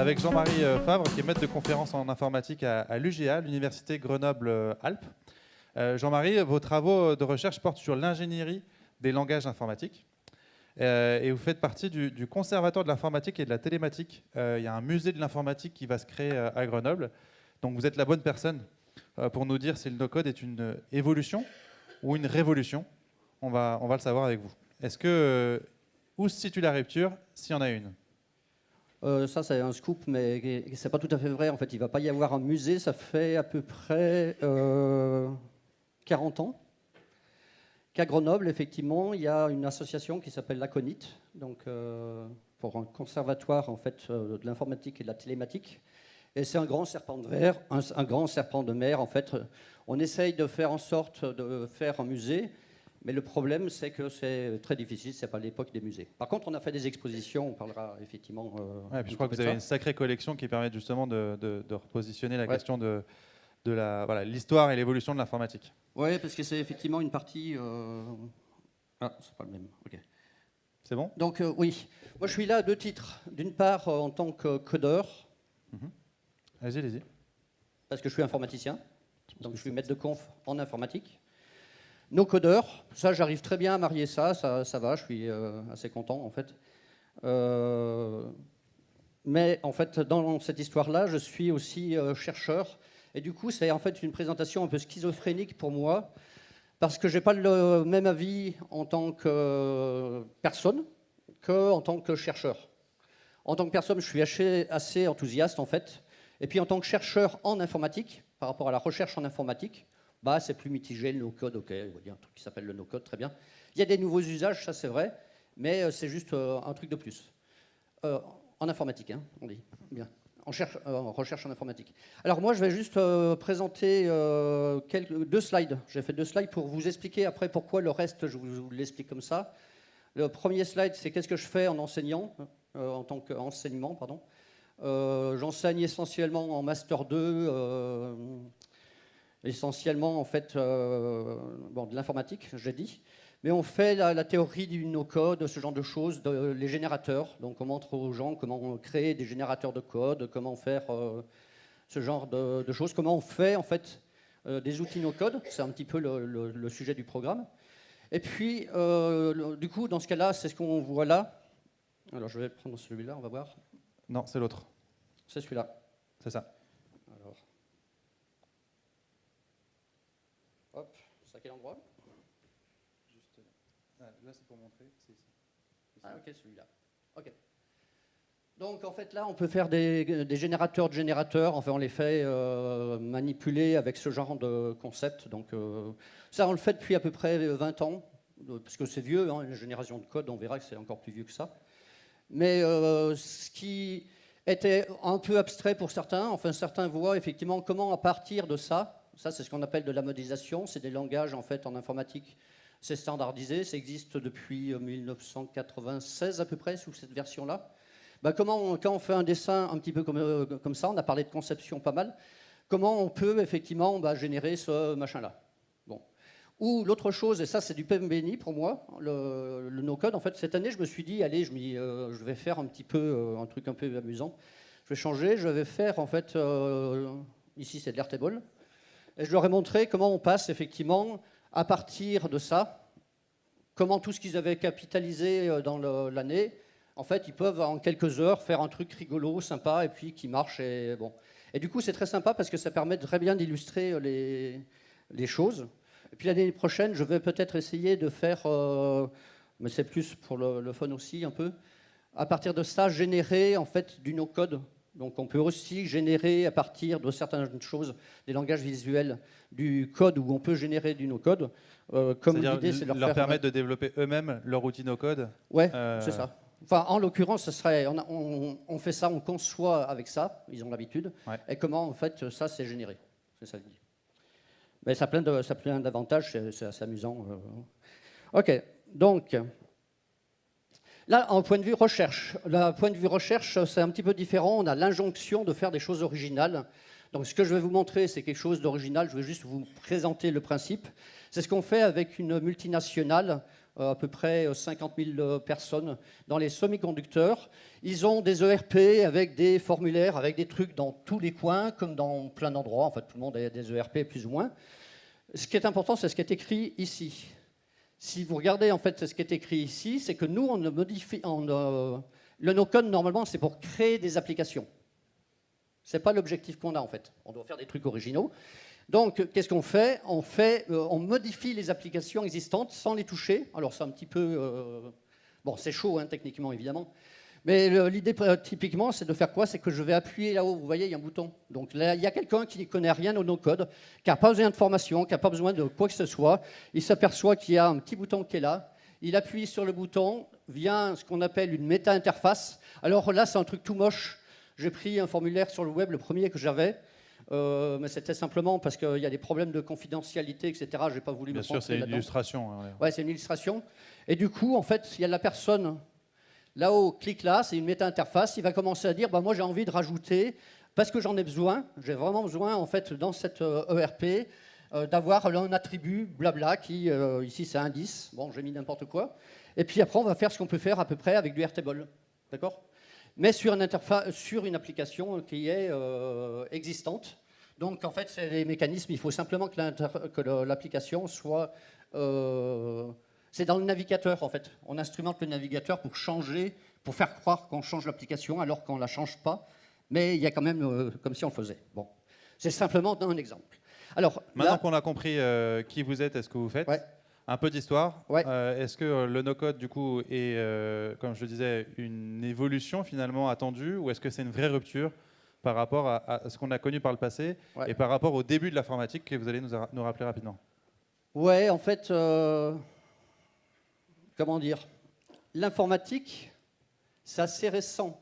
avec Jean-Marie Favre, qui est maître de conférence en informatique à l'UGA, l'Université Grenoble-Alpes. Jean-Marie, vos travaux de recherche portent sur l'ingénierie des langages informatiques. Et vous faites partie du Conservatoire de l'informatique et de la télématique. Il y a un musée de l'informatique qui va se créer à Grenoble. Donc vous êtes la bonne personne pour nous dire si le no-code est une évolution ou une révolution. On va le savoir avec vous. Est-ce que où se situe la rupture, s'il y en a une? Ça, c'est un scoop, mais c'est pas tout à fait vrai. En fait, il va pas y avoir un musée. Ça fait à peu près 40 ans qu'à Grenoble, effectivement, il y a une association qui s'appelle l'Aconit, donc pour un conservatoire en fait de l'informatique et de la télématique. Et c'est un grand serpent de verre, un grand serpent de mer. En fait, on essaye de faire en sorte de faire un musée. Mais le problème, c'est que c'est très difficile, c'est pas l'époque des musées. Par contre, on a fait des expositions, on parlera effectivement... Ouais, puis je crois que vous avez une sacrée collection qui permet justement de repositionner la question de l'histoire et l'évolution de l'informatique. Oui, parce que c'est effectivement une partie... Ah, c'est pas le même, ok. C'est bon? Donc oui, moi je suis là à deux titres. D'une part, en tant que codeur. Allez-y. Parce que je suis informaticien, donc je suis maître de conf en informatique. No codeurs, ça j'arrive très bien à marier ça va, je suis assez content en fait. Mais en fait, dans cette histoire-là, je suis aussi chercheur. Et du coup, c'est en fait une présentation un peu schizophrénique pour moi, parce que je n'ai pas le même avis en tant que personne qu'en tant que chercheur. En tant que personne, je suis assez enthousiaste en fait. Et puis en tant que chercheur en informatique, par rapport à la recherche en informatique, bah, c'est plus mitigé, le no-code, ok, il y a un truc qui s'appelle le no-code, très bien. Il y a des nouveaux usages, ça c'est vrai, mais c'est juste un truc de plus. En informatique, hein, on dit, bien. En recherche en informatique. Alors moi, je vais juste présenter deux slides. J'ai fait 2 slides pour vous expliquer après pourquoi le reste, je vous l'explique comme ça. Le premier slide, c'est qu'est-ce que je fais en enseignant, en tant qu'enseignement, pardon. J'enseigne essentiellement en Master 2, essentiellement en fait de l'informatique, j'ai dit, mais on fait la théorie du no-code, ce genre de choses, les générateurs. Donc on montre aux gens comment créer des générateurs de code, comment faire ce genre de choses, comment on fait en fait des outils no-code. C'est un petit peu le sujet du programme. Et puis du coup, dans ce cas-là, c'est ce qu'on voit là. Alors je vais prendre celui-là, on va voir. Non, c'est l'autre. C'est celui-là. C'est ça. Alors. Hop, c'est à quel endroit? Juste là, c'est pour montrer. C'est ici. Ah, ok, celui-là. Ok. Donc, en fait, là, on peut faire des générateurs de générateurs. Enfin, on les fait manipuler avec ce genre de concept. Donc, ça, on le fait depuis à peu près 20 ans, parce que c'est vieux, hein, une génération de code, on verra que c'est encore plus vieux que ça. Mais ce qui était un peu abstrait pour certains, enfin, certains voient effectivement comment, à partir de ça c'est ce qu'on appelle de la modélisation, c'est des langages, en fait, en informatique. C'est standardisé, ça existe depuis 1996 à peu près, sous cette version-là. Bah, quand on fait un dessin un petit peu comme ça, on a parlé de conception pas mal, comment on peut effectivement générer ce machin-là. Bon. Ou l'autre chose, et ça c'est du PMBNI pour moi, le no-code, en fait, cette année je me suis dit, allez, je vais faire un petit peu, un truc un peu amusant. Je vais changer, je vais faire en fait, ici c'est de l'Airtable, et je leur ai montré comment on passe effectivement à partir de ça, comment tout ce qu'ils avaient capitalisé dans l'année, en fait, ils peuvent en quelques heures faire un truc rigolo, sympa, et puis qui marche. Et, bon. Et du coup, c'est très sympa parce que ça permet très bien d'illustrer les choses. Et puis l'année prochaine, je vais peut-être essayer de faire, mais c'est plus pour le fun aussi un peu, à partir de ça, générer en fait du no-code. Donc on peut aussi générer à partir de certaines choses, des langages visuels, du code où on peut générer du no-code. Comme l'idée, c'est de leur permettre de développer eux-mêmes leur outil no-code. Ouais, c'est ça. Enfin, en l'occurrence, ce serait, on fait ça, on conçoit avec ça, ils ont l'habitude. Ouais. Et comment, en fait, ça, c'est généré. C'est ça l'idée. Mais ça a plein d'avantages, c'est assez amusant. Ok, donc... Là, en point de vue recherche, c'est un petit peu différent. On a l'injonction de faire des choses originales. Donc, ce que je vais vous montrer, c'est quelque chose d'original. Je vais juste vous présenter le principe. C'est ce qu'on fait avec une multinationale à peu près 50 000 personnes dans les semi-conducteurs. Ils ont des ERP avec des formulaires, avec des trucs dans tous les coins, comme dans plein d'endroits. En fait, tout le monde a des ERP plus ou moins. Ce qui est important, c'est ce qui est écrit ici. Si vous regardez en fait ce qui est écrit ici, c'est que nous, on ne modifie, le no-code, normalement, c'est pour créer des applications. Ce n'est pas l'objectif qu'on a, en fait. On doit faire des trucs originaux. Donc, qu'est-ce qu'on fait ? On modifie les applications existantes sans les toucher. Alors, c'est un petit peu... bon, c'est chaud, hein, techniquement, évidemment. Mais l'idée, typiquement, c'est de faire quoi ? C'est que je vais appuyer là-haut. Vous voyez, il y a un bouton. Donc, là, il y a quelqu'un qui ne connaît rien au no-code, qui n'a pas besoin de formation, qui n'a pas besoin de quoi que ce soit. Il s'aperçoit qu'il y a un petit bouton qui est là. Il appuie sur le bouton, vient ce qu'on appelle une méta-interface. Alors là, c'est un truc tout moche. J'ai pris un formulaire sur le web, le premier que j'avais. Mais c'était simplement parce qu'il y a des problèmes de confidentialité, etc. Je n'ai pas voulu me Bien sûr, c'est une illustration. Hein, ouais, c'est une illustration. Et du coup, en fait, il y a la personne là-haut, clique là, c'est une méta-interface. Il va commencer à dire, bah, moi j'ai envie de rajouter, parce que j'en ai besoin, j'ai vraiment besoin, en fait, dans cette ERP, d'avoir un attribut, blabla, qui, ici c'est indice. Bon, j'ai mis n'importe quoi. Et puis après, on va faire ce qu'on peut faire à peu près avec du Airtable. D'accord ? Mais sur une application qui est existante. Donc, en fait, c'est les mécanismes. Il faut simplement que l'application soit... c'est dans le navigateur, en fait. On instrumente le navigateur pour changer, pour faire croire qu'on change l'application alors qu'on ne la change pas. Mais il y a quand même comme si on le faisait. Bon, c'est simplement un exemple. Alors, maintenant qu'on a compris qui vous êtes et ce que vous faites, ouais. Un peu d'histoire. Ouais. Est-ce que le no-code, du coup, est, comme je le disais, une évolution finalement attendue, ou est-ce que c'est une vraie rupture par rapport à ce qu'on a connu par le passé, ouais. et par rapport au début de l'informatique que vous allez nous rappeler rapidement? Ouais, en fait, comment dire, l'informatique, c'est assez récent.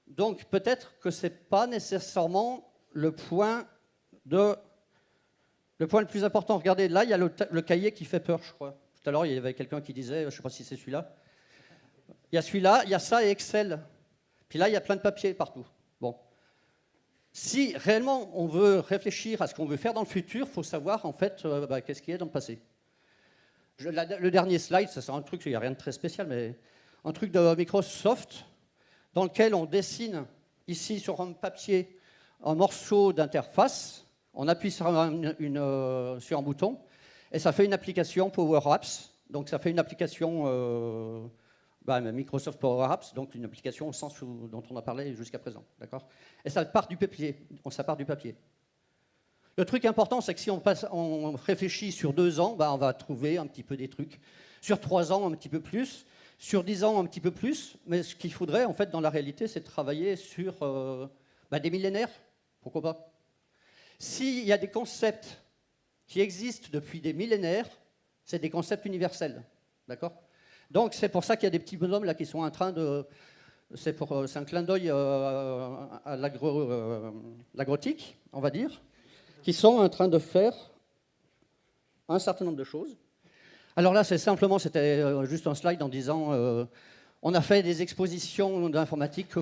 Donc peut-être que ce n'est pas nécessairement le point le plus important. Regardez, là, il y a le cahier qui fait peur, je crois. Tout à l'heure, il y avait quelqu'un qui disait, je ne sais pas si c'est celui-là. Il y a celui-là, il y a ça et Excel. Puis là, il y a plein de papiers partout. Bon. Si réellement on veut réfléchir à ce qu'on veut faire dans le futur, il faut savoir en fait qu'est-ce qu'il y a dans le passé. Le dernier slide, ça c'est un truc, il n'y a rien de très spécial, mais un truc de Microsoft dans lequel on dessine ici sur un papier un morceau d'interface, on appuie sur un bouton et ça fait une application Power Apps. Donc ça fait une application Microsoft Power Apps, donc une application au sens dont on a parlé jusqu'à présent, d'accord ? Et ça part du papier. Le truc important, c'est que si on réfléchit sur 2 ans, on va trouver un petit peu des trucs. Sur 3 ans, un petit peu plus. Sur 10 ans, un petit peu plus. Mais ce qu'il faudrait, en fait, dans la réalité, c'est de travailler sur des millénaires. Pourquoi pas ? S'il y a des concepts qui existent depuis des millénaires, c'est des concepts universels, d'accord ? Donc c'est pour ça qu'il y a des petits bonhommes là qui sont en train de... C'est un clin d'œil à l'agrotique, on va dire, qui sont en train de faire un certain nombre de choses. Alors là, c'était juste un slide en disant, on a fait des expositions d'informatique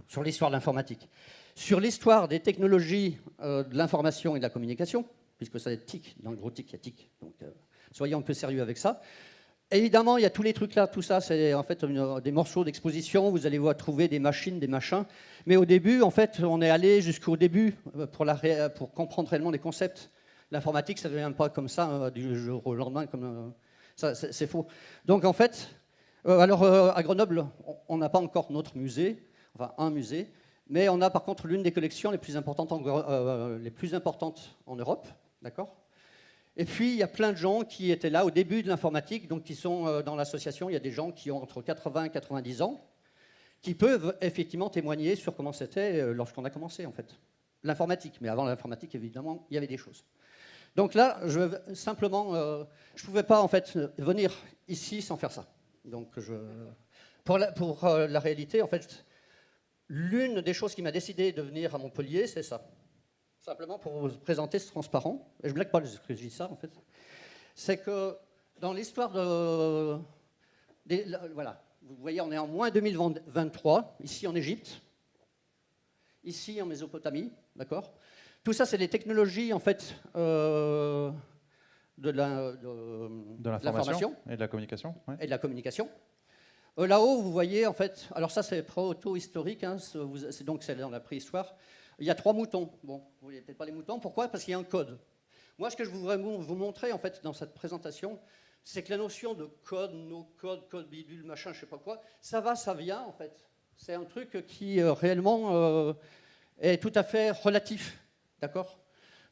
sur l'histoire de l'informatique, sur l'histoire des technologies de l'information et de la communication, puisque ça est TIC, dans le gros TIC, il y a TIC, donc soyons un peu sérieux avec ça. Évidemment, il y a tous les trucs là, tout ça, c'est en fait des morceaux d'exposition, vous allez voir trouver des machines, des machins, mais au début, en fait, on est allé jusqu'au début pour comprendre réellement les concepts. L'informatique, ça ne devient pas comme ça, du jour au lendemain, ça, c'est faux. Donc en fait, à Grenoble, on n'a pas encore notre musée, enfin un musée, mais on a par contre l'une des collections les plus importantes en Europe, d'accord ? Et puis, il y a plein de gens qui étaient là au début de l'informatique, donc qui sont dans l'association. Il y a des gens qui ont entre 80 et 90 ans, qui peuvent effectivement témoigner sur comment c'était lorsqu'on a commencé, en fait. L'informatique, mais avant l'informatique, évidemment, il y avait des choses. Donc là, je ne pouvais pas, en fait, venir ici sans faire ça. Donc, pour la réalité, en fait, l'une des choses qui m'a décidé de venir à Montpellier, c'est ça. Simplement pour vous présenter ce transparent, et je ne blague pas que je dis ça en fait, c'est que dans l'histoire voilà, vous voyez, on est en moins 2023, ici en Égypte, ici en Mésopotamie, d'accord ? Tout ça, c'est des technologies en fait de l'information et de la communication. Ouais. et de la communication. Là-haut, vous voyez, en fait, alors ça c'est proto-historique, hein, c'est donc c'est dans la préhistoire. Il y a 3 moutons. Bon, vous voyez peut-être pas les moutons. Pourquoi? Parce qu'il y a un code. Moi, ce que je voudrais vous montrer, en fait, dans cette présentation, c'est que la notion de code, no-code, code bidule, machin, je sais pas quoi, ça va, ça vient, en fait. C'est un truc qui réellement est tout à fait relatif, d'accord?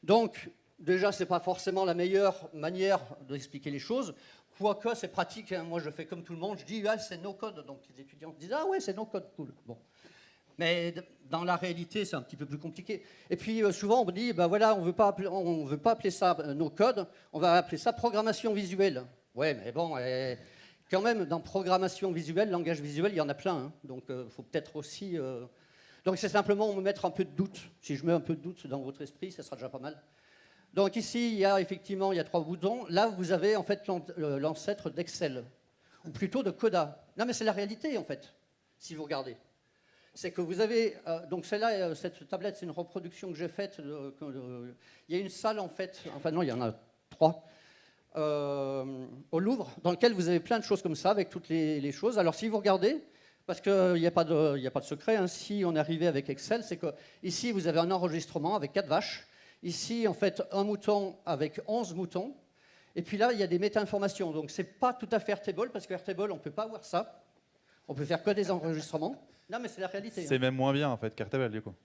Donc, déjà, c'est pas forcément la meilleure manière d'expliquer les choses. Quoique, c'est pratique, hein. Moi, je fais comme tout le monde, je dis, ah, c'est no-code. Donc, les étudiants disent, ah ouais, c'est no-code, cool. Bon. Mais dans la réalité, c'est un petit peu plus compliqué. Et puis, souvent, on me dit, ben voilà, on veut pas appeler ça no-code, on va appeler ça programmation visuelle. Ouais, mais bon, quand même, dans programmation visuelle, langage visuel, il y en a plein. Hein. Donc, il faut peut-être aussi... Donc, c'est simplement me mettre un peu de doute. Si je mets un peu de doute dans votre esprit, ça sera déjà pas mal. Donc ici, il y a effectivement 3 boutons. Là, vous avez en fait l'ancêtre d'Excel, ou plutôt de Coda. Non, mais c'est la réalité, en fait, si vous regardez. C'est que vous avez... donc celle-là, cette tablette, c'est une reproduction que j'ai faite. Il y a une salle, en fait... Enfin non, il y en a 3. Au Louvre, dans lequel vous avez plein de choses comme ça, avec toutes les choses. Alors si vous regardez, parce qu'il n'y a pas de secret, hein, si on est arrivé avec Excel, c'est que ici, vous avez un enregistrement avec 4 vaches. Ici, en fait, un mouton avec 11 moutons. Et puis là, il y a des méta-informations. Donc, ce n'est pas tout à fait Airtable, parce que Airtable, on ne peut pas avoir ça. On peut faire que des enregistrements. Non, mais c'est la réalité. C'est même moins bien, en fait, qu'Airtable, du coup.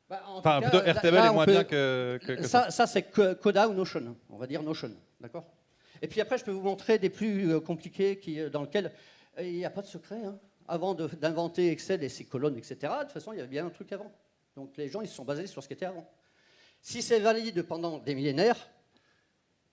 Bah, enfin, plutôt Airtable est moins bien que ça. Ça, c'est Coda ou Notion. On va dire Notion. D'accord? Et puis après, je peux vous montrer des plus compliqués dans lesquels il n'y a pas de secret. Hein. Avant d'inventer Excel et ses colonnes, etc., de toute façon, il y avait bien un truc avant. Donc, les gens, ils se sont basés sur ce qui était avant. Si c'est valide pendant des millénaires,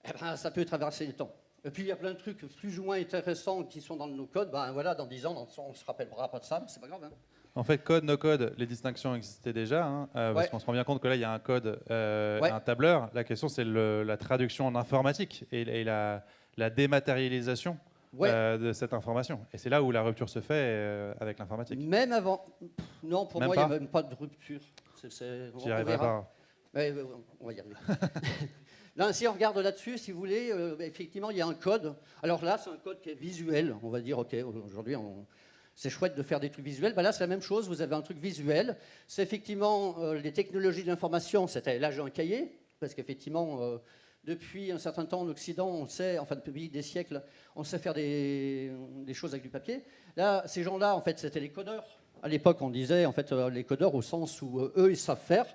eh ben, ça peut traverser le temps. Et puis il y a plein de trucs plus ou moins intéressants qui sont dans nos codes. Ben, voilà, dans 10 ans, on ne se rappellera pas de ça, mais c'est pas grave. Hein. En fait, code, no code, les distinctions existaient déjà, hein, parce qu'on se rend bien compte que là, il y a un code, un tableur. La question, c'est la traduction en informatique et la dématérialisation de cette information. Et c'est là où la rupture se fait avec l'informatique. Même avant. Non, pour moi, il n'y a même pas de rupture. J'y arriverai pas. On va y arriver. Là, si on regarde là-dessus, si vous voulez, effectivement, il y a un code. Alors là, c'est un code qui est visuel. On va dire, OK, aujourd'hui, c'est chouette de faire des trucs visuels. Ben là, c'est la même chose. Vous avez un truc visuel. C'est effectivement les technologies de l'information. C'était là, j'ai un cahier, parce qu'effectivement, depuis un certain temps en Occident, on sait, enfin depuis des siècles, on sait faire des choses avec du papier. Là, ces gens-là, en fait, c'était les codeurs. À l'époque, on disait, en fait, les codeurs au sens où eux, ils savent faire.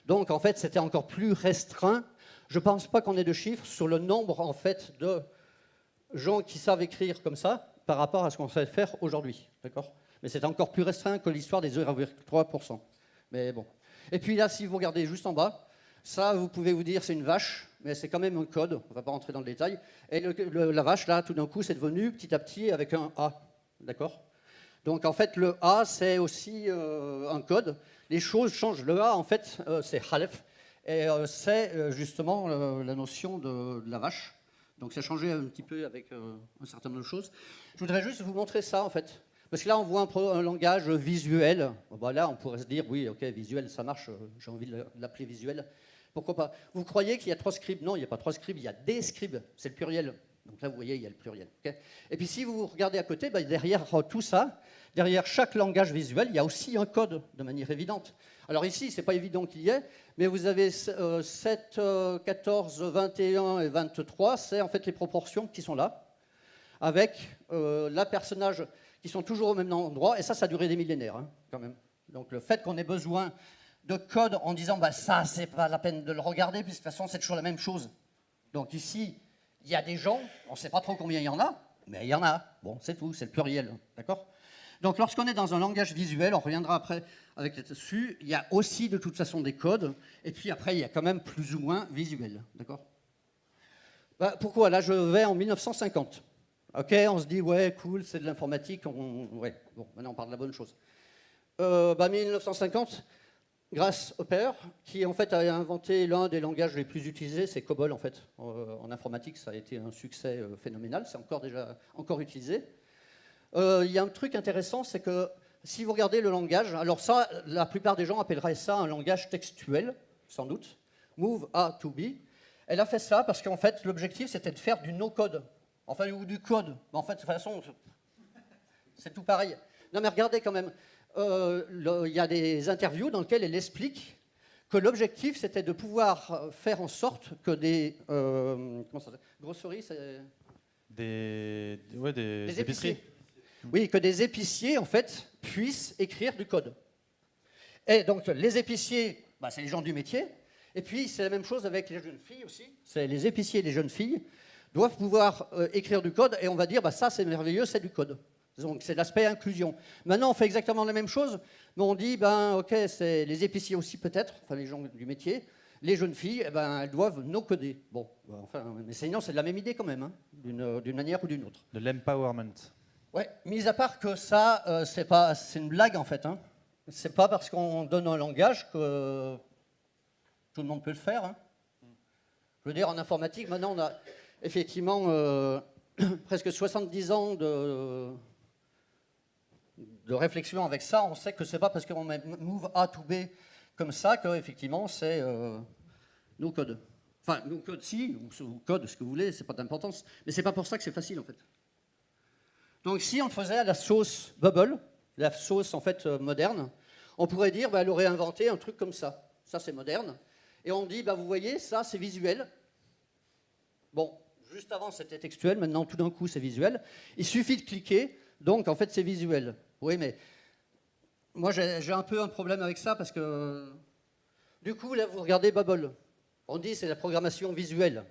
Donc, en fait, c'était encore plus restreint. Je ne pense pas qu'on ait de chiffres sur le nombre, en fait, de gens qui savent écrire comme ça par rapport à ce qu'on sait faire aujourd'hui. D'accord ? Mais c'est encore plus restreint que l'histoire des 0,3%. Mais bon. Et puis là, si vous regardez juste en bas, ça, vous pouvez vous dire, c'est une vache, mais c'est quand même un code. On ne va pas rentrer dans le détail. Et la vache, là, tout d'un coup, c'est devenu petit à petit avec un A. D'accord ? Donc, en fait, le A, c'est aussi un code. Les choses changent. Le A, en fait, c'est Halef. Et c'est justement la notion de la vache. Donc, ça a changé un petit peu avec un certain nombre de choses. Je voudrais juste vous montrer ça, en fait. Parce que là, on voit un langage visuel. Bon, là, on pourrait se dire, oui, OK, visuel, ça marche. J'ai envie de l'appeler visuel. Pourquoi pas? Vous croyez qu'il y a 3 scribes? Non, il n'y a pas 3 scribes, il y a des scribes. C'est le pluriel. Donc là, vous voyez, il y a le pluriel. Okay, et puis, si vous regardez à côté, ben, derrière tout ça, derrière chaque langage visuel, il y a aussi un code, de manière évidente. Alors ici, ce n'est pas évident qu'il y ait, mais vous avez 7, 14, 21 et 23, c'est en fait les proportions qui sont là, avec la personnage qui sont toujours au même endroit, et ça a duré des millénaires, hein, quand même. Donc le fait qu'on ait besoin de code en disant, bah, ça, c'est pas la peine de le regarder, puis de toute façon, c'est toujours la même chose. Donc ici, il y a des gens, on ne sait pas trop combien il y en a, mais il y en a. Bon, c'est tout, c'est le pluriel, d'accord? Donc lorsqu'on est dans un langage visuel, on reviendra après avec là-dessus, il y a aussi de toute façon des codes, et puis après, il y a quand même plus ou moins visuel, d'accord? Bah, pourquoi? Là, je vais en 1950. OK, on se dit, ouais, cool, c'est de l'informatique, ouais, bon, maintenant on parle de la bonne chose. 1950, grâce au père, qui en fait a inventé l'un des langages les plus utilisés, c'est COBOL en fait. En informatique, ça a été un succès phénoménal, c'est encore utilisé. Il y a un truc intéressant, c'est que si vous regardez le langage, alors ça, la plupart des gens appelleraient ça un langage textuel, sans doute, move A to B. Elle a fait ça parce qu'en fait, l'objectif, c'était de faire du no-code. Enfin, ou du code. Mais en fait, de toute façon, c'est tout pareil. Non, mais regardez quand même. Il y a des interviews dans lesquelles elle explique que l'objectif, c'était de pouvoir faire en sorte que des... comment ça s'appelle ? Grosseries, c'est... Des Des épiceries. épiciers. Oui, que des épiciers, en fait, puissent écrire du code. Et donc, les épiciers, bah, c'est les gens du métier. Et puis, c'est la même chose avec les jeunes filles aussi. C'est les épiciers et les jeunes filles doivent pouvoir écrire du code. Et on va dire, bah, ça, c'est merveilleux, c'est du code. Donc, c'est l'aspect inclusion. Maintenant, on fait exactement la même chose, mais on dit, ben, OK, c'est les épiciers aussi peut-être, enfin, les gens du métier. Les jeunes filles, eh ben, elles doivent no-coder. Bon, enfin, mais sinon, c'est de la même idée quand même, hein, d'une manière ou d'une autre. De l'empowerment. Ouais, mis à part que ça, c'est une blague en fait. Hein. C'est pas parce qu'on donne un langage que tout le monde peut le faire. Hein. Je veux dire, en informatique, maintenant, on a effectivement presque 70 ans de réflexion avec ça. On sait que c'est pas parce qu'on met move A to B comme ça que effectivement c'est no code. Enfin, no code si, ou code, ce que vous voulez, c'est pas d'importance. Mais c'est pas pour ça que c'est facile en fait. Donc si on le faisait à la sauce Bubble, la sauce en fait moderne, on pourrait dire bah, elle aurait inventé un truc comme ça. Ça c'est moderne. Et on dit bah, vous voyez ça c'est visuel. Bon, juste avant c'était textuel, maintenant tout d'un coup c'est visuel. Il suffit de cliquer, donc en fait c'est visuel. Oui mais moi j'ai un peu un problème avec ça parce que du coup là vous regardez Bubble. On dit c'est la programmation visuelle.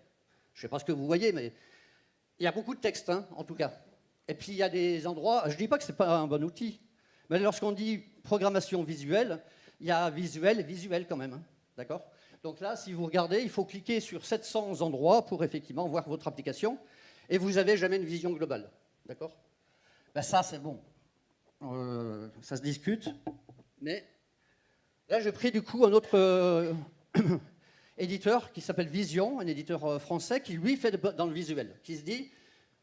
Je ne sais pas ce que vous voyez mais il y a beaucoup de texte hein, en tout cas. Et puis il y a des endroits, je ne dis pas que ce n'est pas un bon outil, mais lorsqu'on dit programmation visuelle, il y a visuel et visuel quand même, hein, d'accord ? Donc là, si vous regardez, il faut cliquer sur 700 endroits pour effectivement voir votre application, et vous n'avez jamais une vision globale, d'accord ? Ben ça, c'est bon. Ça se discute, mais là, j'ai pris du coup un autre éditeur qui s'appelle Vision, un éditeur français, qui lui fait dans le visuel, qui se dit...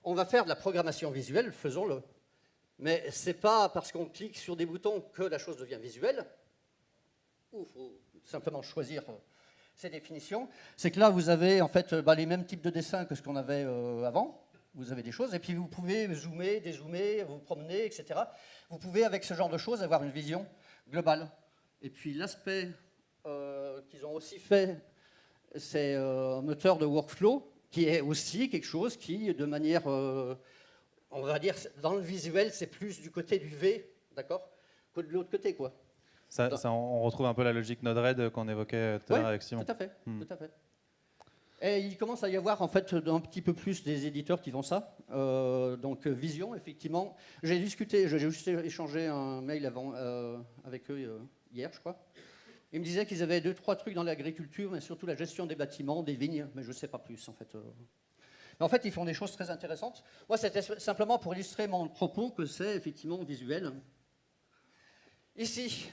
On va faire de la programmation visuelle, faisons-le. Mais ce n'est pas parce qu'on clique sur des boutons que la chose devient visuelle. Il faut simplement choisir ces définitions. C'est que là, vous avez en fait les mêmes types de dessins que ce qu'on avait avant. Vous avez des choses, et puis vous pouvez zoomer, dézoomer, vous promener, etc. Vous pouvez, avec ce genre de choses, avoir une vision globale. Et puis l'aspect qu'ils ont aussi fait, c'est un moteur de workflow, qui est aussi quelque chose qui, de manière, on va dire, dans le visuel, c'est plus du côté du V, d'accord, que de l'autre côté, quoi. Ça, on retrouve un peu la logique Node-RED qu'on évoquait tout à l'heure avec Simon. Tout à fait, tout à fait. Et il commence à y avoir, en fait, un petit peu plus des éditeurs qui font ça. Donc, Vision, effectivement. J'ai juste échangé un mail avant, avec eux hier, je crois. Ils me disaient qu'ils avaient 2-3 trucs dans l'agriculture, mais surtout la gestion des bâtiments, des vignes, mais je ne sais pas plus en fait. Mais en fait, ils font des choses très intéressantes. Moi, c'était simplement pour illustrer mon propos que c'est effectivement visuel. Ici,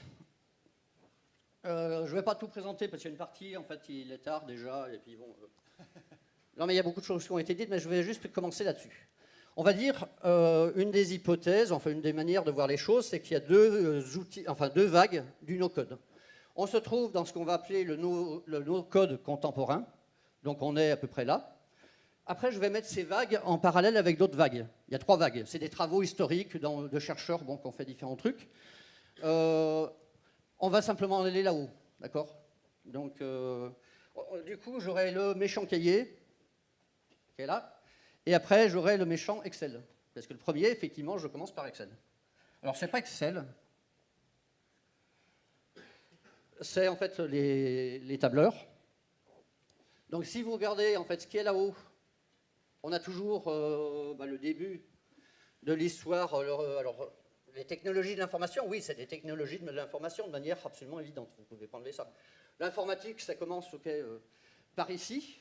je ne vais pas tout présenter parce qu'il y a une partie, en fait, il est tard déjà, et puis bon... Non, mais il y a beaucoup de choses qui ont été dites, mais je vais juste commencer là-dessus. On va dire, une des hypothèses, enfin une des manières de voir les choses, c'est qu'il y a deux vagues du no-code. On se trouve dans ce qu'on va appeler le no-code contemporain, donc on est à peu près là. Après, je vais mettre ces vagues en parallèle avec d'autres vagues. Il y a 3 vagues. C'est des travaux historiques de chercheurs qui ont fait différents trucs. On va simplement aller là-haut, d'accord ? Donc, du coup, j'aurai le méchant cahier, qui est là, et après, j'aurai le méchant Excel. Parce que le premier, effectivement, je commence par Excel. Alors, c'est pas Excel. C'est en fait les tableurs. Donc si vous regardez en fait ce qui est là-haut, on a toujours le début de l'histoire. Alors, les technologies de l'information, oui, c'est des technologies de l'information de manière absolument évidente. Vous ne pouvez pas enlever ça. L'informatique, ça commence par ici,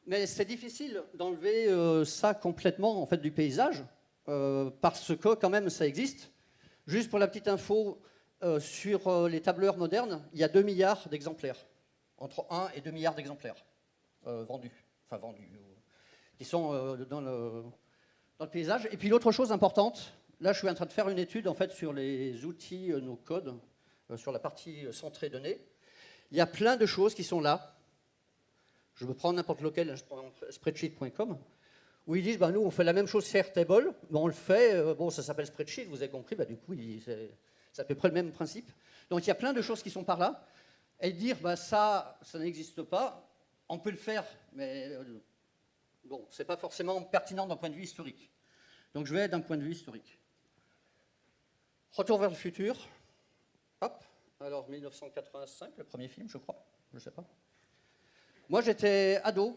mais c'est difficile d'enlever ça complètement en fait du paysage parce que quand même ça existe. Juste pour la petite info. Sur les tableurs modernes, il y a 2 milliards d'exemplaires, entre 1 et 2 milliards d'exemplaires vendus, qui sont dans le paysage. Et puis l'autre chose importante, là je suis en train de faire une étude en fait sur les outils no-code, sur la partie centrée données. Il y a plein de choses qui sont là. Je me prends n'importe lequel, je prends spreadsheet.com, où ils disent, nous, on fait la même chose sur Airtable, mais on le fait, ça s'appelle spreadsheet, vous avez compris, du coup, c'est à peu près le même principe. Donc, il y a plein de choses qui sont par là. Et dire, ça n'existe pas, on peut le faire, mais c'est pas forcément pertinent d'un point de vue historique. Donc, je vais d'un point de vue historique. Retour vers le futur. Hop. Alors, 1985, le premier film, je crois. Je ne sais pas. Moi, j'étais ado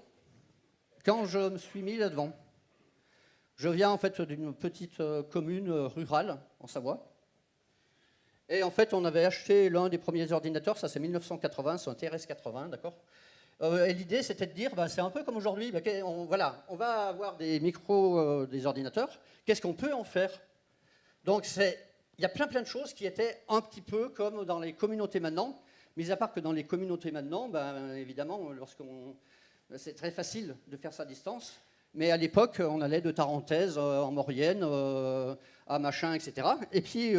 quand je me suis mis là-devant. Je viens en fait d'une petite commune rurale en Savoie. Et en fait, on avait acheté l'un des premiers ordinateurs, ça c'est 1980, c'est un TRS-80, d'accord. Et l'idée, c'était de dire, c'est un peu comme aujourd'hui, on va avoir des micros, des ordinateurs, qu'est-ce qu'on peut en faire? Donc, il y a plein de choses qui étaient un petit peu comme dans les communautés maintenant, mis à part que dans les communautés maintenant, évidemment, c'est très facile de faire ça à distance. Mais à l'époque, on allait de Tarentaise en Maurienne à machin, etc. Et puis,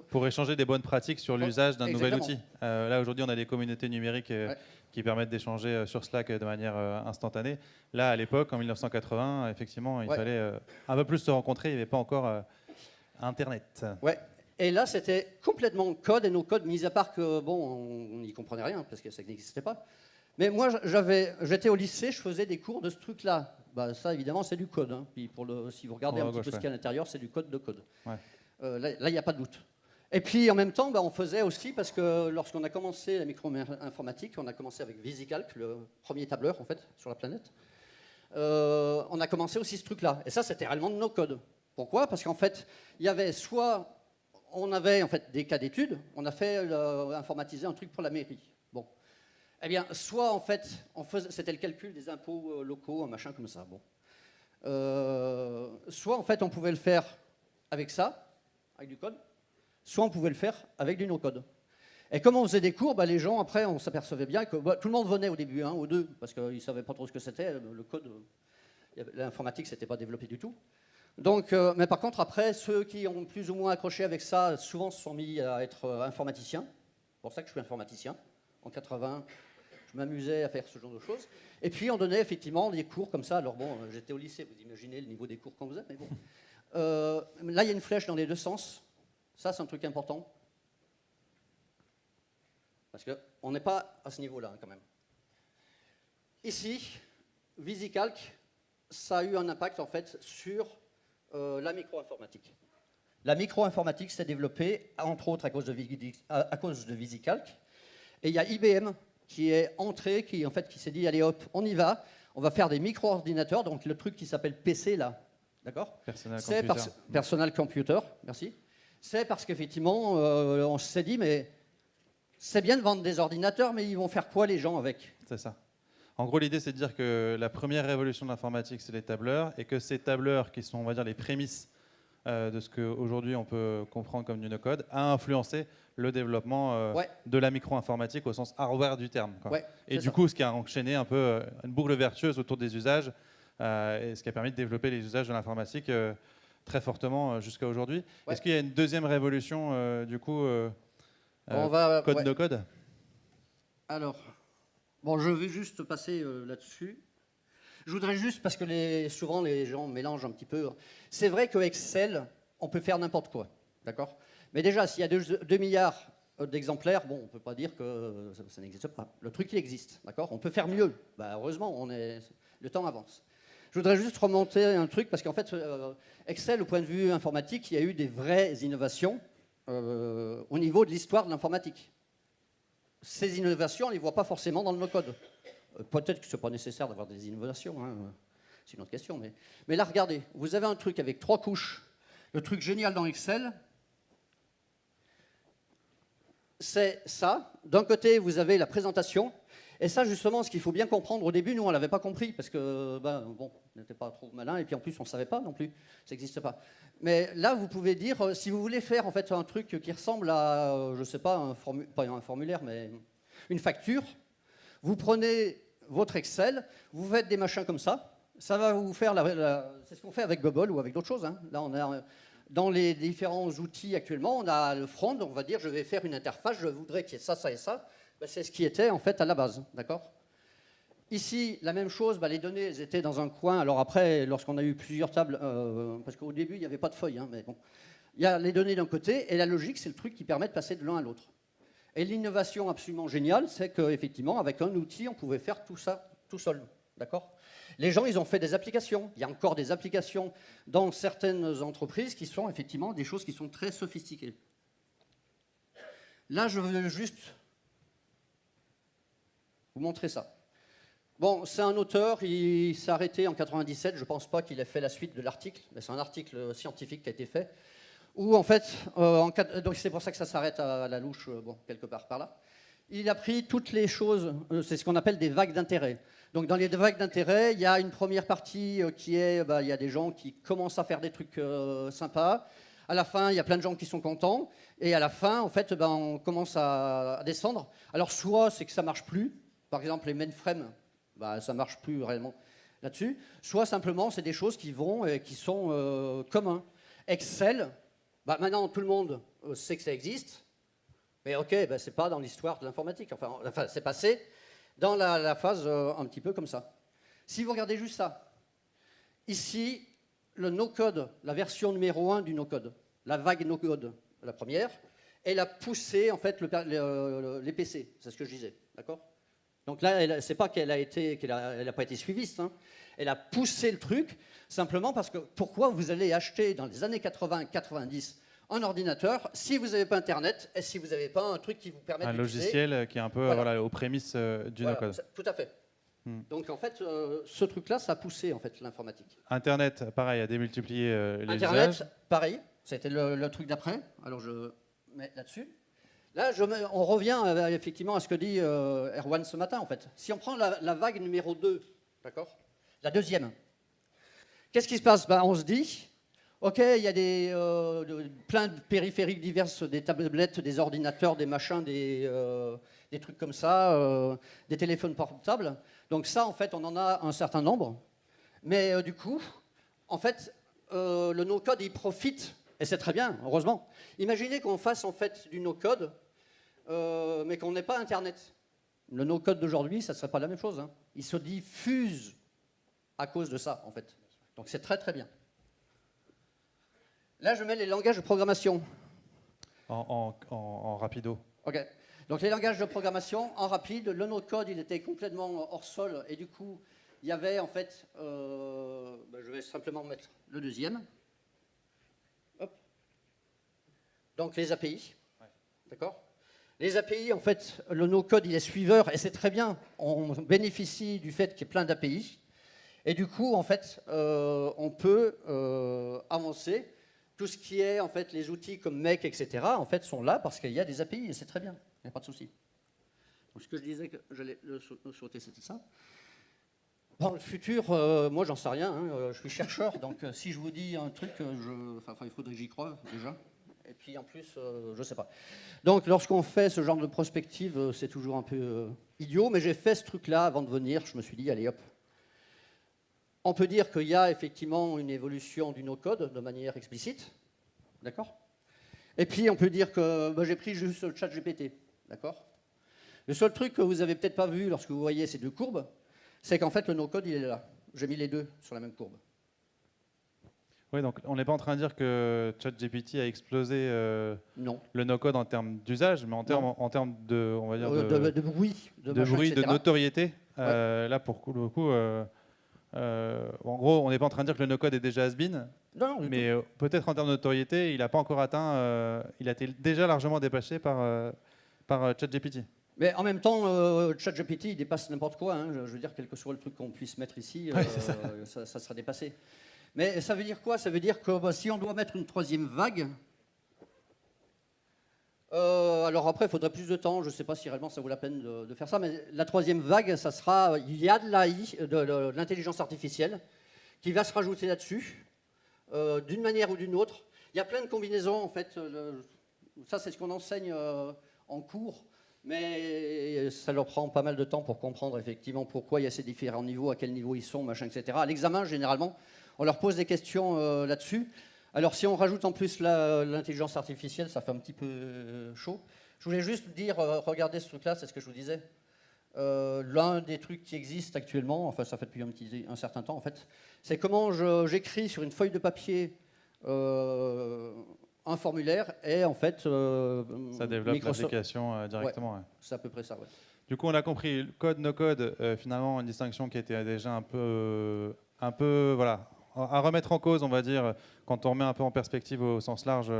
pour échanger des bonnes pratiques sur l'usage d'un nouvel outil. Là, aujourd'hui, on a des communautés numériques qui permettent d'échanger sur Slack de manière instantanée. Là, à l'époque, en 1980, effectivement, il fallait un peu plus se rencontrer. Il n'y avait pas encore Internet. Ouais. Et là, c'était complètement code et nos codes, mis à part que, on n'y comprenait rien parce que ça n'existait pas. Mais moi, j'étais au lycée, je faisais des cours de ce truc-là. Ça, évidemment, c'est du code. Hein. Puis si vous regardez un petit peu ce qu'il y a à l'intérieur, c'est du code de code. Ouais. Là, il n'y a pas de doute. Et puis, en même temps, on faisait aussi, parce que lorsqu'on a commencé la micro-informatique, on a commencé avec VisiCalc, le premier tableur, en fait, sur la planète. On a commencé aussi ce truc-là. Et ça, c'était réellement de nos codes. Pourquoi? Parce qu'en fait, il y avait on avait en fait des cas d'études, on a fait informatiser un truc pour la mairie. Bon. Eh bien, soit en fait, c'était le calcul des impôts locaux, un machin comme ça. Bon. Soit en fait, on pouvait le faire avec ça, avec du code, soit on pouvait le faire avec du no-code. Et comme on faisait des cours, les gens, après, on s'apercevait bien que tout le monde venait au début, au deux, parce qu'ils ne savaient pas trop ce que c'était, le code, l'informatique, c'était pas développé du tout. Donc, mais par contre, après, ceux qui ont plus ou moins accroché avec ça, souvent se sont mis à être informaticiens. C'est pour ça que je suis informaticien. En 80, je m'amusais à faire ce genre de choses. Et puis, on donnait effectivement des cours comme ça. Alors bon, j'étais au lycée, vous imaginez le niveau des cours qu'on faisait, mais bon. Là, il y a une flèche dans les deux sens. Ça, c'est un truc important. Parce qu'on n'est pas à ce niveau-là, quand même. Ici, VisiCalc, ça a eu un impact, en fait, sur la micro-informatique. La micro-informatique s'est développée, entre autres, à cause de VisiCalc. Et il y a IBM qui est entré, qui s'est dit, allez hop, on y va, on va faire des micro-ordinateurs, donc le truc qui s'appelle PC, là, d'accord? Personal Computer, merci. C'est parce qu'effectivement, on s'est dit, mais c'est bien de vendre des ordinateurs, mais ils vont faire quoi les gens avec? C'est ça. En gros, l'idée, c'est de dire que la première révolution de l'informatique, c'est les tableurs, et que ces tableurs, qui sont, on va dire, les prémices de ce qu'aujourd'hui on peut comprendre comme du no-code, a influencé le développement de la micro-informatique au sens hardware du terme. Quoi. Ouais, et du coup, ce qui a enchaîné un peu une boucle vertueuse autour des usages, et ce qui a permis de développer les usages de l'informatique très fortement jusqu'à aujourd'hui. Ouais. Est-ce qu'il y a une deuxième révolution, du coup, code no-code? Alors... Bon, je vais juste passer là-dessus. Je voudrais juste, parce que souvent les gens mélangent un petit peu. C'est vrai que Excel, on peut faire n'importe quoi, d'accord? Mais déjà, s'il y a 2 milliards d'exemplaires, on ne peut pas dire que ça n'existe pas. Le truc, il existe, d'accord? On peut faire mieux. Heureusement, le temps avance. Je voudrais juste remonter un truc, parce qu'en fait, Excel, au point de vue informatique, il y a eu des vraies innovations au niveau de l'histoire de l'informatique. Ces innovations, on ne les voit pas forcément dans le no-code. Peut-être que ce n'est pas nécessaire d'avoir des innovations, c'est une autre question. Mais là, regardez, vous avez un truc avec 3 couches. Le truc génial dans Excel, c'est ça. D'un côté, vous avez la présentation. Et ça, justement, ce qu'il faut bien comprendre, au début, nous, on ne l'avait pas compris, parce que, on n'était pas trop malin, et puis en plus, on ne savait pas non plus, ça n'existe pas. Mais là, vous pouvez dire, si vous voulez faire en fait un truc qui ressemble à, je ne sais pas, pas un formulaire, mais une facture, vous prenez votre Excel, vous faites des machins comme ça va vous faire, c'est ce qu'on fait avec Bubble ou avec d'autres choses. Hein. Là, on a, dans les différents outils actuellement, on a le front, on va dire, je vais faire une interface, je voudrais qu'il y ait ça, ça et ça. C'est ce qui était en fait à la base, d'accord? Ici, la même chose, les données, elles étaient dans un coin. Alors après, lorsqu'on a eu plusieurs tables, parce qu'au début, il n'y avait pas de feuilles, hein, mais bon. Il y a les données d'un côté, et la logique, c'est le truc qui permet de passer de l'un à l'autre. Et l'innovation absolument géniale, c'est qu'effectivement, avec un outil, on pouvait faire tout ça tout seul. D'accord ? Les gens, ils ont fait des applications. Il y a encore des applications dans certaines entreprises qui sont effectivement des choses qui sont très sophistiquées. Là, je veux juste vous montrer ça. Bon, c'est un auteur, il s'est arrêté en 97, je ne pense pas qu'il ait fait la suite de l'article, mais c'est un article scientifique qui a été fait, où en fait, donc c'est pour ça que ça s'arrête à la louche, bon, quelque part par là. Il a pris toutes les choses, c'est ce qu'on appelle des vagues d'intérêt. Donc dans les vagues d'intérêt, il y a une première partie qui est, il y a des gens qui commencent à faire des trucs sympas. À la fin, il y a plein de gens qui sont contents. Et à la fin, en fait, on commence à descendre. Alors soit c'est que ça ne marche plus. Par exemple, les mainframes, ça ne marche plus réellement là-dessus. Soit simplement, c'est des choses qui vont et qui sont communs. Excel, maintenant tout le monde sait que ça existe. Mais ok, c'est pas dans l'histoire de l'informatique. Enfin, c'est passé dans la phase un petit peu comme ça. Si vous regardez juste ça, ici, le no-code, la version numéro 1 du no-code, la vague no-code, la première, elle a poussé en fait les PC, c'est ce que je disais, d'accord? Donc là, c'est pas qu'elle n'a pas été suiviste, hein. Elle a poussé le truc simplement parce que pourquoi vous allez acheter dans les années 80-90 un ordinateur si vous n'avez pas Internet et si vous n'avez pas un truc qui vous permet d'utiliser... Un logiciel qui est un peu aux prémices du no-code. Tout à fait. Donc en fait, ce truc-là, ça a poussé en fait l'informatique. Internet, pareil, a démultiplié les Internet, usages. pareil, c'était le truc d'après. Alors je mets là-dessus. Là, on revient effectivement à ce que dit Erwan ce matin en fait. Si on prend la vague numéro 2, d'accord, la deuxième, qu'est-ce qui se passe? On se dit, ok, il y a plein de périphériques diverses, des tablettes, des ordinateurs, des machins, des trucs comme ça, des téléphones portables. Donc ça, en fait, on en a un certain nombre. Mais du coup, en fait, le no-code, il profite, et c'est très bien, heureusement. Imaginez qu'on fasse en fait du no-code, mais qu'on n'ait pas Internet. Le no-code d'aujourd'hui, ça ne serait pas la même chose, hein. Il se diffuse à cause de ça, en fait. Donc c'est très très bien. Là, je mets les langages de programmation. En rapido. Ok. Donc les langages de programmation, en rapide, le no-code, il était complètement hors sol, et du coup, il y avait en fait, je vais simplement mettre le deuxième. Hop. Donc les API, ouais. D'accord. Les API, en fait, le no-code, il est suiveur, et c'est très bien. On bénéficie du fait qu'il y ait plein d'API, et du coup, en fait, on peut avancer. Tout ce qui est, en fait, les outils comme Make, etc., en fait, sont là parce qu'il y a des API, et c'est très bien. Il n'y a pas de souci. Donc, ce que je disais que j'allais le sauter, c'était ça. Dans le futur, moi, j'en sais rien. Hein, je suis chercheur, donc si je vous dis un truc, il faudrait que j'y croie, déjà. Et puis, en plus, je ne sais pas. Donc, lorsqu'on fait ce genre de prospective, c'est toujours un peu idiot, mais j'ai fait ce truc-là avant de venir. Je me suis dit, allez, hop. On peut dire qu'il y a effectivement une évolution du no-code de manière explicite, d'accord? Et puis on peut dire que j'ai pris juste le chat GPT, d'accord? Le seul truc que vous n'avez peut-être pas vu lorsque vous voyez ces deux courbes, c'est qu'en fait le no-code il est là. J'ai mis les deux sur la même courbe. Oui, donc on n'est pas en train de dire que ChatGPT a explosé non. Le no-code en termes d'usage, mais en termes de, on va dire de bruit, de notoriété. Ouais. Là, pour le coup, en gros, on n'est pas en train de dire que le no-code est déjà has-been, mais peut-être en termes de notoriété, il n'a pas encore atteint, il a été déjà largement dépassé par ChatGPT. Mais en même temps, ChatGPT, il dépasse n'importe quoi. Hein. Je veux dire, quel que soit le truc qu'on puisse mettre ici, ça sera dépassé. Mais ça veut dire quoi? Ça veut dire que si on doit mettre une troisième vague, alors après, il faudrait plus de temps. Je ne sais pas si réellement ça vaut la peine de faire ça. Mais la troisième vague, ça sera, il y a de l'AI, de l'intelligence artificielle, qui va se rajouter là-dessus, d'une manière ou d'une autre. Il y a plein de combinaisons, en fait. Ça, c'est ce qu'on enseigne en cours. Mais ça leur prend pas mal de temps pour comprendre effectivement pourquoi il y a ces différents niveaux, à quel niveau ils sont, machin, etc. À l'examen, généralement, on leur pose des questions là-dessus. Alors, si on rajoute en plus l'intelligence artificielle, ça fait un petit peu chaud. Je voulais juste dire, regardez ce truc-là, c'est ce que je vous disais. L'un des trucs qui existent actuellement, enfin ça fait depuis un certain temps en fait, c'est comment j'écris sur une feuille de papier un formulaire et en fait Ça développe l'application directement. Ouais, c'est à peu près ça. Ouais. Du coup, on a compris, code, no code, finalement une distinction qui était déjà un peu voilà, à remettre en cause, on va dire, quand on remet un peu en perspective au sens large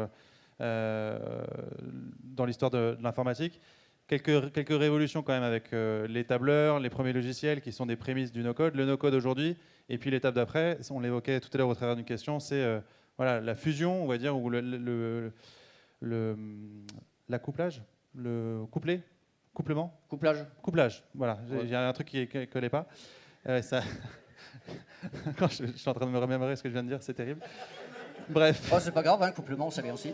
dans l'histoire de l'informatique. Quelques révolutions quand même avec les tableurs, les premiers logiciels qui sont des prémices du no-code, le no-code aujourd'hui, et puis l'étape d'après, on l'évoquait tout à l'heure au travers d'une question, c'est voilà, la fusion, on va dire, ou l'accouplage, le couplet, couplement, couplage. Voilà, Ouais. j'ai un truc qui ne collait pas. Ça... Quand je suis en train de me remémorer ce que je viens de dire, c'est terrible. Bref. Oh, c'est pas grave, hein, couplement, c'est bien aussi.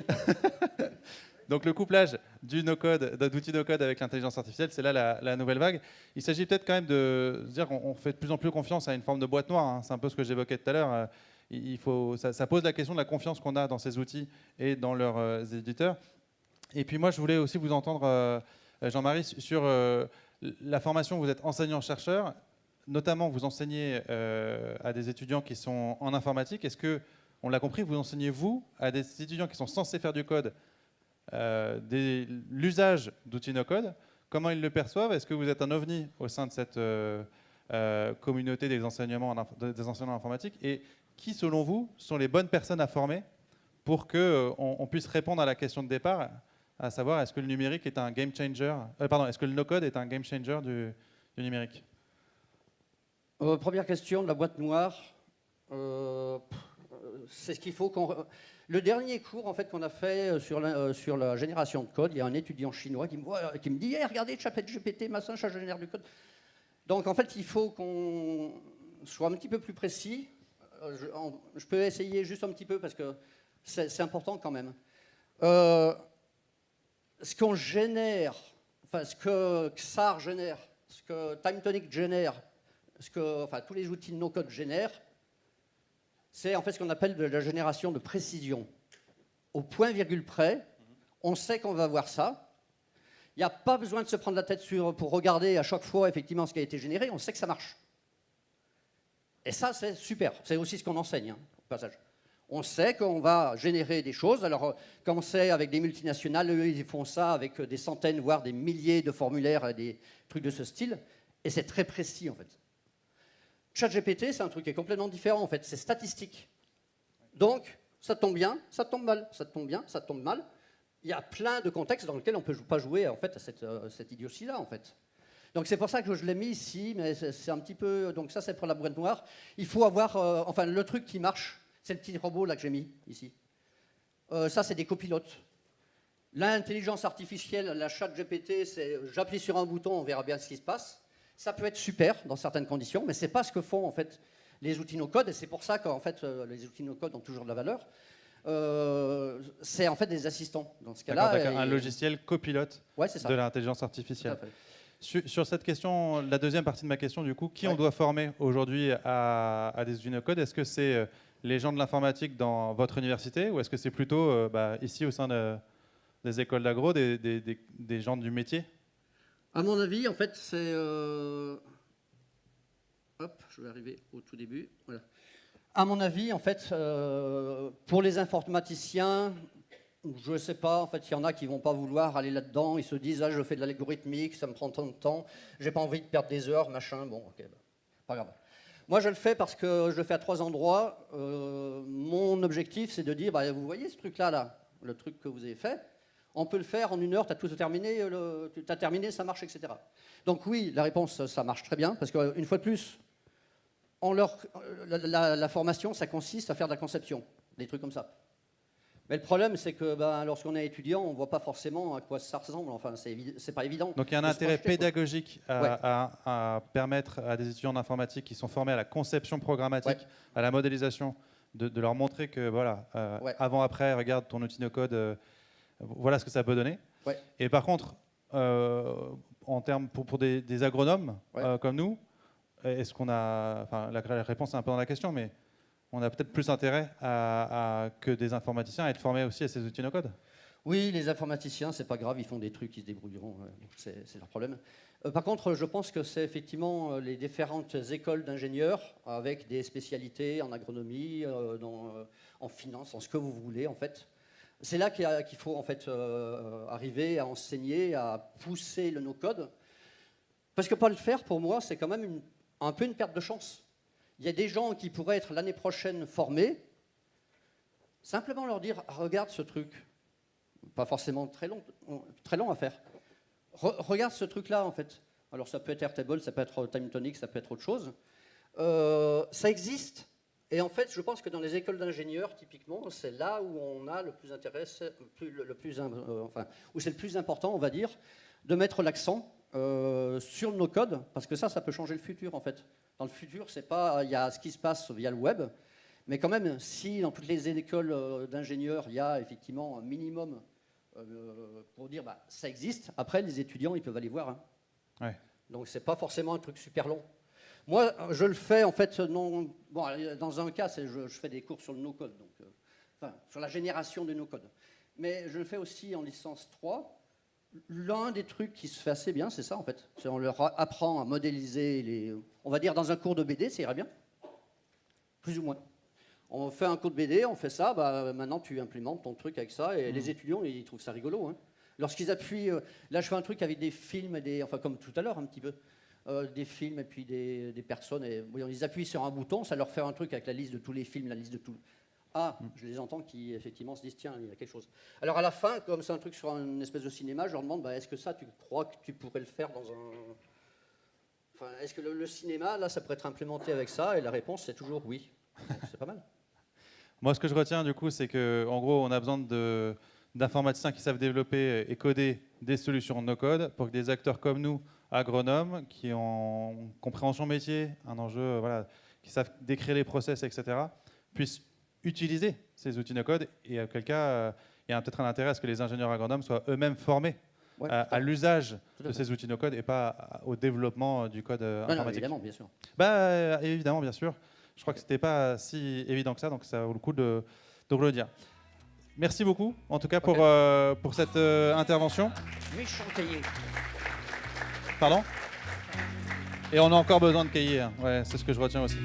Donc le couplage du no-code, d'outils no-code avec l'intelligence artificielle, c'est là la nouvelle vague. Il s'agit peut-être quand même de se dire qu'on fait de plus en plus confiance à une forme de boîte noire. Hein. C'est un peu ce que j'évoquais tout à l'heure. Ça pose la question de la confiance qu'on a dans ces outils et dans leurs éditeurs. Et puis moi, je voulais aussi vous entendre, Jean-Marie, sur la formation. Vous êtes enseignant-chercheur. Notamment, vous enseignez à des étudiants qui sont en informatique. Est-ce que, on l'a compris, vous enseignez, vous, à des étudiants qui sont censés faire du code, l'usage d'outils no-code, comment ils le perçoivent? Est-ce que vous êtes un ovni au sein de cette communauté des enseignants informatiques? Et qui, selon vous, sont les bonnes personnes à former pour qu'on puisse répondre à la question de départ, à savoir est-ce que le numérique est un game changer, est-ce que le no-code est un game changer du numérique? Première question de la boîte noire. C'est ce qu'il faut qu'on... Le dernier cours en fait, qu'on a fait sur la génération de code, il y a un étudiant chinois qui me dit hey, regardez, ChatGPT, machin, ça génère du code. Donc en fait, il faut qu'on soit un petit peu plus précis. Je peux essayer juste un petit peu parce que c'est important quand même. Ce qu'on génère, enfin ce que XAR génère, ce que TimeTonic génère, tous les outils de no-code génèrent, c'est en fait ce qu'on appelle de la génération de précision. Au point virgule près, on sait qu'on va voir ça. Il n'y a pas besoin de se prendre la tête pour regarder à chaque fois effectivement ce qui a été généré, on sait que ça marche. Et ça, c'est super. C'est aussi ce qu'on enseigne, au passage. On sait qu'on va générer des choses. Alors, quand on sait avec des multinationales, eux, ils font ça avec des centaines, voire des milliers de formulaires et des trucs de ce style. Et c'est très précis, en fait. ChatGPT, c'est un truc qui est complètement différent, en fait. C'est statistique. Donc, ça tombe bien, ça tombe mal. Ça tombe bien, ça tombe mal. Il y a plein de contextes dans lesquels on ne peut pas jouer, en fait, à cette idiotie-là, en fait. Donc, c'est pour ça que je l'ai mis ici, mais c'est un petit peu... Donc, ça, c'est pour la boîte noire. Il faut avoir... enfin, le truc qui marche, c'est le petit robot, là, que j'ai mis, ici. Ça, c'est des copilotes. L'intelligence artificielle, la ChatGPT, c'est j'appuie sur un bouton, on verra bien ce qui se passe. Ça peut être super dans certaines conditions, mais ce n'est pas ce que font en fait les outils no-code, et c'est pour ça qu'en fait les outils no-code ont toujours de la valeur. C'est en fait des assistants dans ce cas-là. Un logiciel copilote de l'intelligence artificielle. Sur cette question, la deuxième partie de ma question, du coup, qui on doit former aujourd'hui à des outils no-code? Est-ce que c'est les gens de l'informatique dans votre université, ou est-ce que c'est plutôt ici au sein des écoles d'agro, des gens du métier? À mon avis, en fait, c'est... Hop, je vais arriver au tout début. Voilà. À mon avis, en fait, pour les informaticiens, je ne sais pas, en fait, il y en a qui ne vont pas vouloir aller là-dedans. Ils se disent, ah, je fais de l'algorithmique, ça me prend tant de temps, j'ai pas envie de perdre des heures, machin. Bon, ok, pas grave. Moi, je le fais parce que je le fais à 3 endroits. Mon objectif, c'est de dire, bah, vous voyez ce truc-là, là, le truc que vous avez fait, on peut le faire en 1 heure, tu as tout terminé, tu as terminé, ça marche, etc. Donc oui, la réponse, ça marche très bien, parce qu'une fois de plus, la formation, ça consiste à faire de la conception, des trucs comme ça. Mais le problème, c'est que lorsqu'on est étudiant, on ne voit pas forcément à quoi ça ressemble, enfin, c'est pas évident. Donc il y a un intérêt pédagogique à permettre à des étudiants d'informatique qui sont formés à la conception programmatique, à la modélisation, de leur montrer que, voilà, avant, après, regarde ton outil no-code, voilà ce que ça peut donner. Et par contre, en termes pour des agronomes comme nous, est-ce qu'on a, enfin la réponse est un peu dans la question, mais on a peut-être plus intérêt que des informaticiens à être formés aussi à ces outils no-code? Oui, les informaticiens, c'est pas grave, ils font des trucs, ils se débrouilleront, c'est leur problème. Par contre, je pense que c'est effectivement les différentes écoles d'ingénieurs avec des spécialités en agronomie, en finance, en ce que vous voulez en fait. C'est là qu'il faut en fait arriver à enseigner, à pousser le no-code. Parce que pas le faire, pour moi, c'est quand même un peu une perte de chance. Il y a des gens qui pourraient être l'année prochaine formés, simplement leur dire, regarde ce truc, pas forcément très long à faire. Regarde ce truc-là, en fait. Alors, ça peut être Airtable, ça peut être TimeTonic, ça peut être autre chose. Ça existe. Et en fait, je pense que dans les écoles d'ingénieurs, typiquement, c'est là où on a le plus intérêt, où c'est le plus important, on va dire, de mettre l'accent sur nos codes, parce que ça peut changer le futur, en fait. Dans le futur, c'est pas, il y a ce qui se passe via le web, mais quand même, si dans toutes les écoles d'ingénieurs, il y a effectivement un minimum pour dire ça existe. Après, les étudiants, ils peuvent aller voir. Hein. Ouais. Donc, c'est pas forcément un truc super long. Moi, je le fais en fait. Bon, dans un cas, je fais des cours sur le no-code, donc sur la génération du no-code. Mais je le fais aussi en licence 3. L'un des trucs qui se fait assez bien, c'est ça en fait. On leur apprend à modéliser on va dire dans un cours de BD, ça irait bien, plus ou moins. On fait un cours de BD, on fait ça, maintenant tu implémentes ton truc avec ça, et les étudiants, ils trouvent ça rigolo. Hein. Lorsqu'ils appuient, là je fais un truc avec des films, comme tout à l'heure un petit peu, des films et puis des personnes, et ils appuient sur un bouton, ça leur fait un truc avec la liste de tous les films, la liste de tout. Je les entends qui effectivement se disent, tiens, il y a quelque chose. Alors à la fin, comme c'est un truc sur une espèce de cinéma, je leur demande, est-ce que ça, tu crois que tu pourrais le faire dans un... est-ce que le cinéma, là, ça pourrait être implémenté avec ça? Et la réponse, c'est toujours oui. C'est pas mal. Moi, ce que je retiens, du coup, c'est qu'en gros, on a besoin d'informaticiens qui savent développer et coder des solutions no-code pour que des acteurs comme nous, agronomes, qui ont une compréhension métier, un enjeu, qui savent décrire les process, etc., puissent utiliser ces outils no-code. Et auquel cas, il y a peut-être un intérêt à ce que les ingénieurs agronomes soient eux-mêmes formés à l'usage de ces outils no-code et pas au développement du code informatique. Non, évidemment, bien sûr. Évidemment, bien sûr. Je crois que ce n'était pas si évident que ça, donc ça vaut le coup de le dire. Merci beaucoup, en tout cas, pour cette intervention. Méchant cahier. Pardon? Et on a encore besoin de cahiers, hein. Ouais, c'est ce que je retiens aussi.